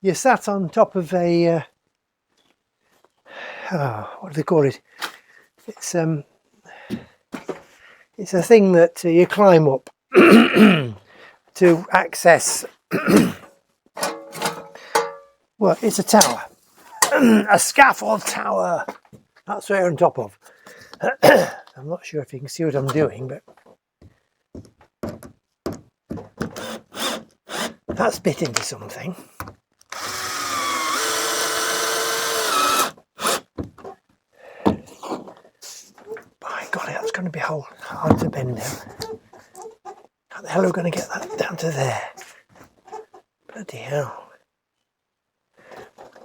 you're sat on top of a what do they call it? It's a thing that you climb up to access. Well, it's a tower, a scaffold tower. That's what you're on top of. I'm not sure if you can see what I'm doing, but that's bit into something. By golly, that's going to be hard to bend down. How the hell are we going to get that down to there? Bloody hell.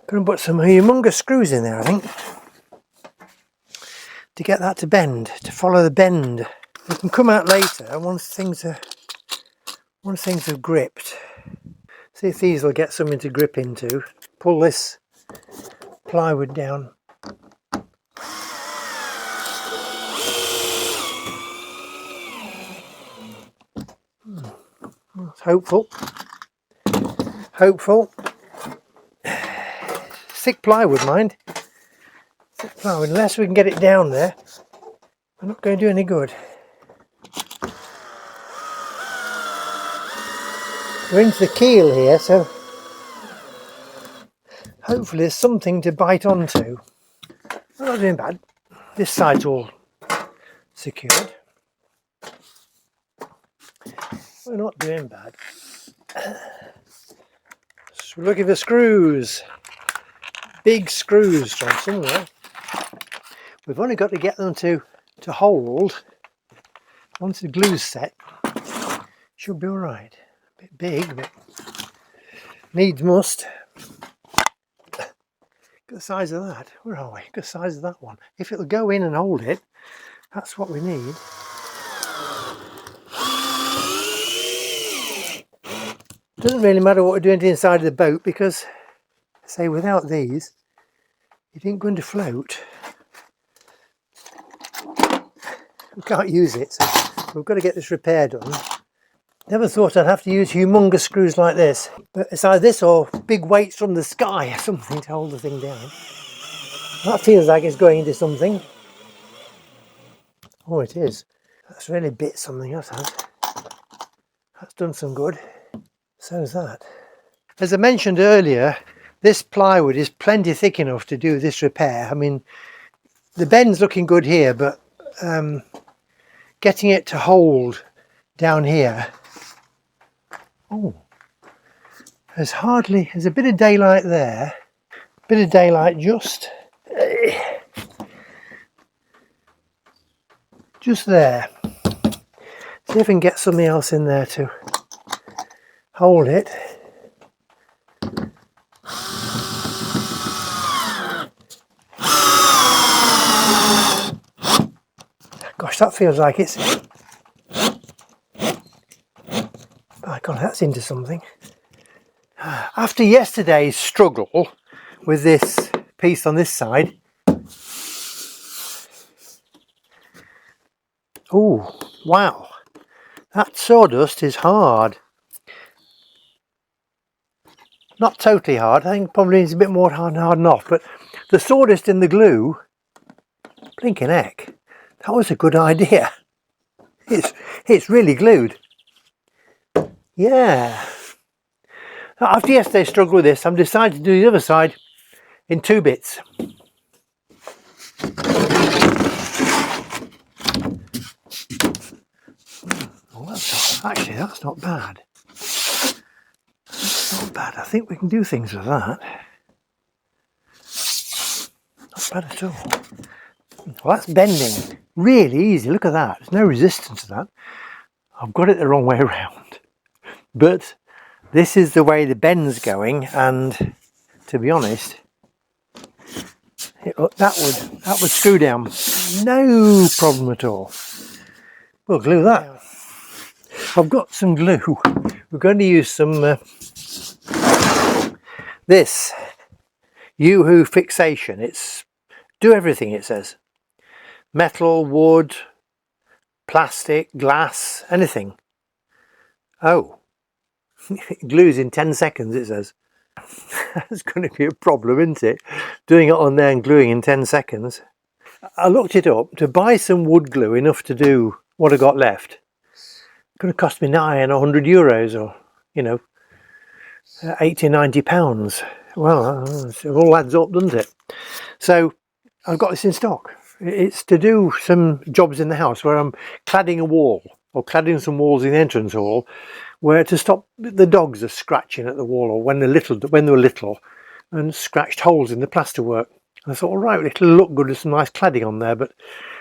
Going to put some humongous screws in there, I think, to get that to bend, to follow the bend. We can come out later once things are gripped. See if these will get something to grip into. Pull this plywood down. That's hopeful. Hopeful. Thick plywood, mind. Thick plywood. Unless we can get it down there, we're not going to do any good. We're into the keel here, so hopefully there's something to bite onto. We're not doing bad. This side's all secured. We're not doing bad. So we're looking for screws. Big screws from somewhere. We've only got to get them to hold. Once the glue's set, should be alright. A bit big, but needs must. Look at the size of that. Where are we? Look at the size of that one. If it'll go in and hold it, that's what we need. Doesn't really matter what we're doing to the inside of the boat, because, say, without these, it ain't going to float. We can't use it, so we've got to get this repair done. Never thought I'd have to use humongous screws like this, but it's either this or big weights from the sky or something to hold the thing down. That feels like it's going into something. Oh, it is. That's really bit something, that has. That's done some good. So's that. As I mentioned earlier, this plywood is plenty thick enough to do this repair. I mean, the bend's looking good here, but getting it to hold down here. Oh, there's a bit of daylight there. A bit of daylight just there. See if I can get something else in there to hold it. Gosh, that feels like it's... By God, that's into something. After yesterday's struggle with this piece on this side... Oh, wow. That sawdust is hard. Not totally hard. I think probably needs a bit more harden off. But the sawdust in the glue... Blinking heck. That was a good idea. It's really glued. Yeah. After yesterday's struggle with this, I've decided to do the other side in 2 bits. Oh, that's not bad. That's not bad. I think we can do things with that. Not bad at all. Well, that's bending really easy. Look at that. There's no resistance to that. I've got it the wrong way around. But this is the way the bend's going, and to be honest, that would screw down. No problem at all. We'll glue that. I've got some glue. We're going to use some this Yoo-hoo fixation. It's do everything, it says. Metal, wood, plastic, glass, anything. Oh, it glues in 10 seconds, it says. That's going to be a problem, isn't it? Doing it on there and gluing in 10 seconds. I looked it up. To buy some wood glue enough to do what I got left, it's going to cost me nigh on €100, or, you know, 80-90 pounds. Well, it all adds up, doesn't it? So I've got this in stock. It's to do some jobs in the house where I'm cladding a wall, or cladding some walls in the entrance hall, where to stop the dogs are scratching at the wall, or when they were little, and scratched holes in the plasterwork. I thought, all right, it'll look good with some nice cladding on there, but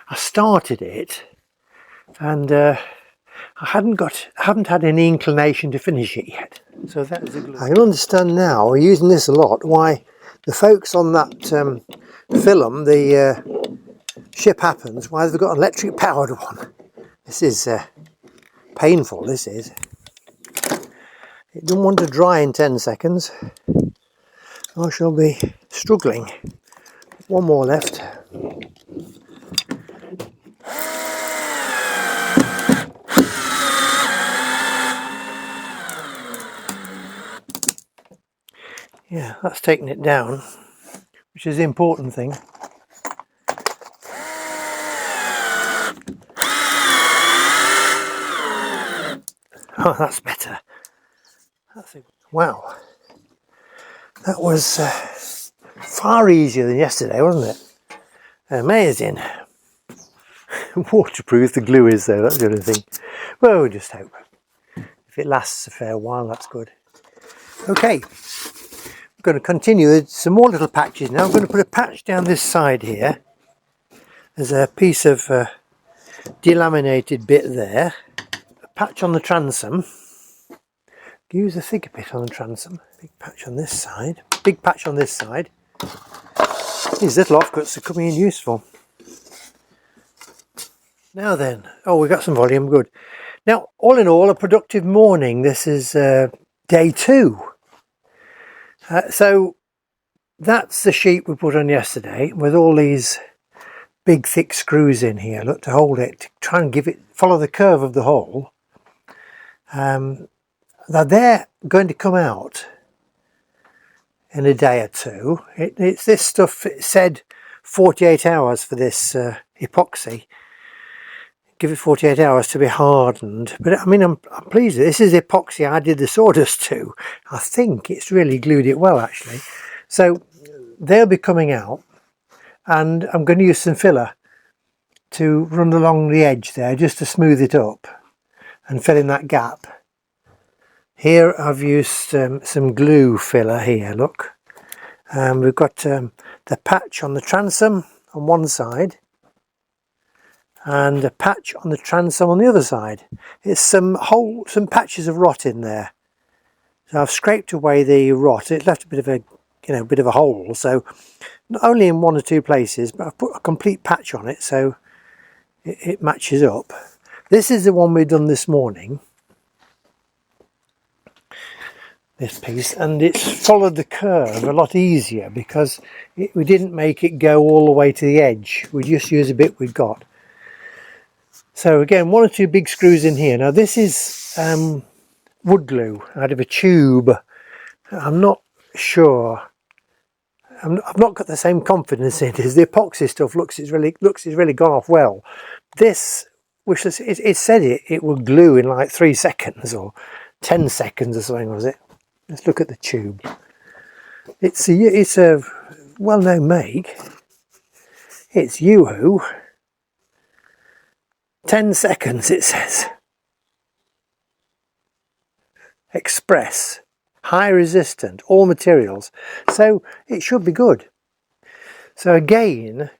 I started it, and I haven't had any inclination to finish it yet. So that is a glue. I can understand now, we're using this a lot, why the folks on that film, the Ship Happens, why they've got an electric powered one. This is painful, this is. It doesn't want to dry in 10 seconds. I shall be struggling. One more left. Yeah, that's taking it down, which is the important thing. Oh, that's better. Wow. That was far easier than yesterday, wasn't it? Amazing. Waterproof the glue is, though, that's the other thing. Well, we'll just hope. If it lasts a fair while, that's good. Okay, I'm going to continue with some more little patches now. I'm going to put a patch down this side here. There's a piece of delaminated bit there. A patch on the transom. Use a thicker bit on the transom. Big patch on this side. Big patch on this side. These little offcuts are coming in useful. Now then, oh, we got some volume, good. Now, all in all, a productive morning. This is day 2. So that's the sheet we put on yesterday with all these big thick screws in here, look, to hold it, to try and follow the curve of the hole. Now they're going to come out in a day or two. It's this stuff, it said 48 hours for this epoxy. Give it 48 hours to be hardened. But I mean, I'm pleased with it. This is epoxy I did the sawdust to. I think it's really glued it well, actually. So they'll be coming out, and I'm going to use some filler to run along the edge there just to smooth it up and fill in that gap. Here I've used some glue filler here, look. We've got the patch on the transom on one side and a patch on the transom on the other side. It's some patches of rot in there. So I've scraped away the rot. It left a bit of a hole. So not only in 1 or 2 places, but I've put a complete patch on it so it matches up. This is the one we've done this morning. This piece, and it's followed the curve a lot easier because we didn't make it go all the way to the edge. We just used a bit we've got. So again, 1 or 2 big screws in here. Now this is wood glue out of a tube. I'm not sure. I've not got the same confidence in it as the epoxy stuff. Looks it's really gone off well. This, which it said it would glue in like 3 seconds or 10 seconds or something, was it? Let's look at the tube. It's a well-known make. It's Yoo-hoo. 10 seconds it says. Express. High resistant. All materials. So it should be good. So again,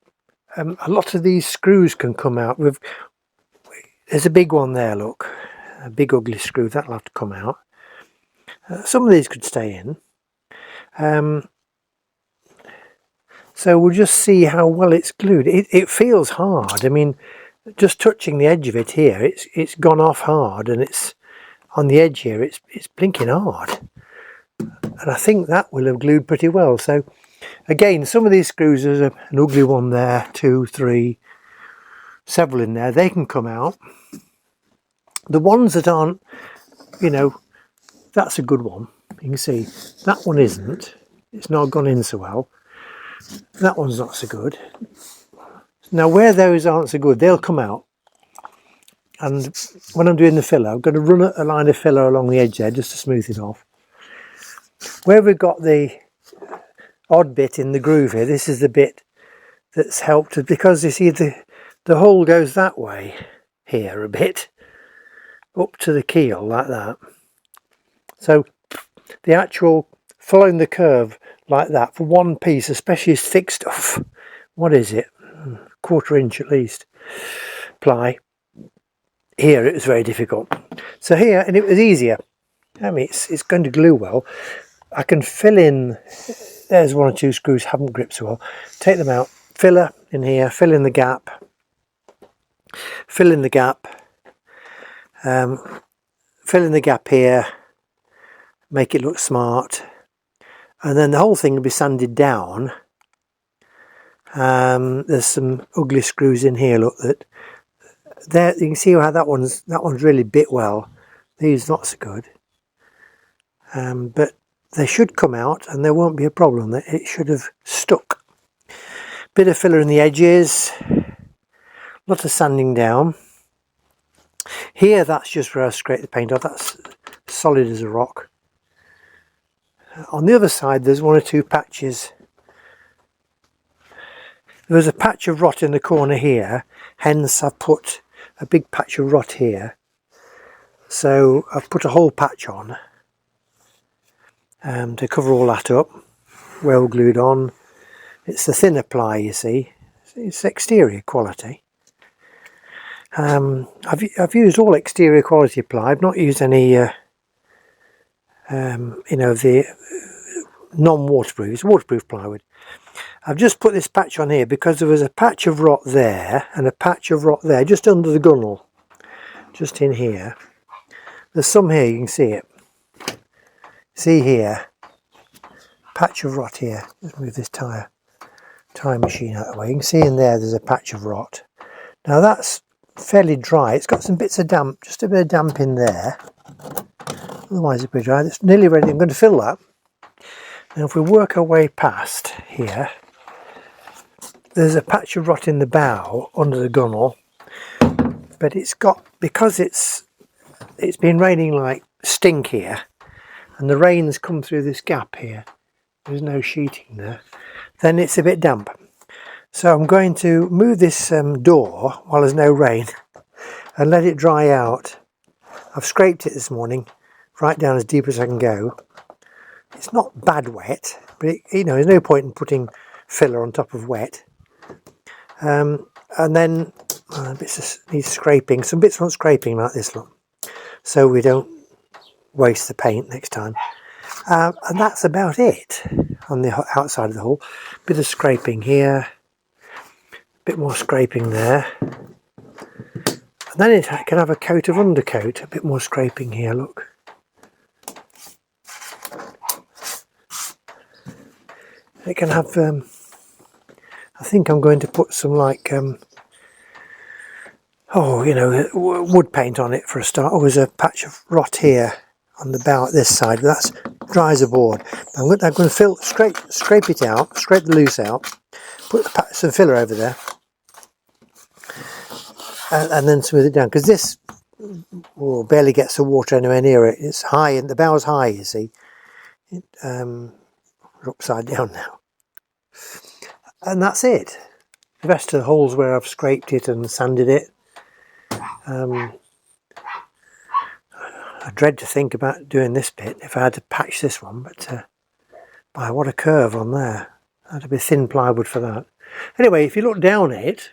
a lot of these screws can come out. There's a big one there, look. A big ugly screw. That'll have to come out. Some of these could stay in. So we'll just see how well it's glued. It feels hard. I mean, just touching the edge of it here, it's gone off hard, and it's on the edge here, it's blinking hard. And I think that will have glued pretty well. So again, some of these screws, there's an ugly one there, 2, 3, several in there. They can come out. The ones that aren't, that's a good one. You can see that one isn't. It's not gone in so well. That one's not so good. Now where those aren't so good, they'll come out. And when I'm doing the filler, I'm going to run a line of filler along the edge there just to smooth it off. Where we've got the odd bit in the groove here, this is the bit that's helped, because you see the hole goes that way here a bit, up to the keel like that. So the actual following the curve like that for one piece, especially as thick stuff, what is it, 1/4 inch at least ply, here it was very difficult. So here, and it was easier. I mean, it's going to glue well. I can fill in, there's 1 or 2 screws haven't gripped so well, take them out, filler in here, fill in the gap, fill in the gap, fill in the gap here, make it look smart, and then the whole thing will be sanded down. There's some ugly screws in here, look, that there you can see how that one's really bit well. These not so good, but they should come out and there won't be a problem. It should have stuck. Bit of filler in the edges, lot of sanding down. Here, that's just where I scrape the paint off. That's solid as a rock. On the other side, there's 1 or 2 patches. There's a patch of rot in the corner here, hence I've put a big patch of rot here. So I've put a whole patch on to cover all that up, well glued on. It's the thinner ply, you see. It's exterior quality. I've used all exterior quality ply. I've not used any, you know, the non-waterproof. It's waterproof plywood. I've just put this patch on here because there was a patch of rot there and a patch of rot there, just under the gunnel, just in here. There's some here, you can see it. See here, patch of rot here. Let's move this tie machine out of the way. You can see in there's a patch of rot. Now that's fairly dry. It's got some bits of damp, just a bit of damp in there. Otherwise it'll be dry. It's nearly ready. I'm going to fill that. And if we work our way past here, there's a patch of rot in the bow under the gunnel, but it's got, because it's been raining like stink here, and the rain's come through this gap here, there's no sheeting there, then it's a bit damp. So I'm going to move this door while there's no rain and let it dry out. I've scraped it this morning right down as deep as I can go. It's not bad wet, but you know, there's no point in putting filler on top of wet. And then bits need scraping. Some bits want scraping like this, look, so we don't waste the paint next time. And that's about it on the outside of the hull. Bit of scraping here, bit more scraping there, and then it can have a coat of undercoat. A bit more scraping here, look. It can have, I think I'm going to put some like, oh, you know, wood paint on it for a start. Oh, there's a patch of rot here on the bow at this side, but that's dry as a board. I'm going to scrape it out, scrape the loose out, put some filler over there, and then smooth it down, because this barely gets the water anywhere near it. It's high, and the bow's high, you see. We're upside down now. And that's it. The rest of the holes where I've scraped it and sanded it. I dread to think about doing this bit if I had to patch this one, but by what a curve on there. That'd be thin plywood for that. Anyway, if you look down it,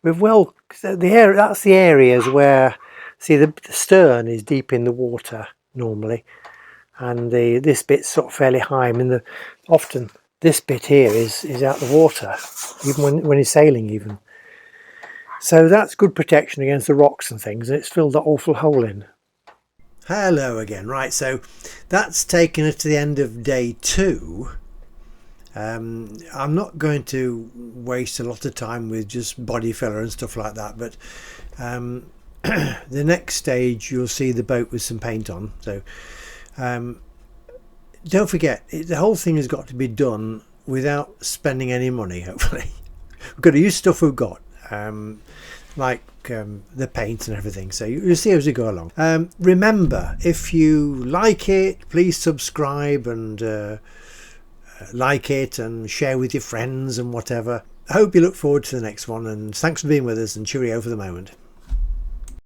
that's the areas where, see, the stern is deep in the water normally, and this bit's sort of fairly high. I mean, often this bit here is out the water, even when it's sailing even. So that's good protection against the rocks and things, and it's filled that awful hole in. Hello again. Right, so that's taken us to the end of day 2. I'm not going to waste a lot of time with just body filler and stuff like that, but the next stage you'll see the boat with some paint on. So don't forget, the whole thing has got to be done without spending any money, hopefully. We've got to use stuff we've got, like the paint and everything, so you'll see as we go along. Remember, if you like it, please subscribe and like it and share with your friends and whatever. I hope you look forward to the next one, and thanks for being with us, and cheerio for the moment.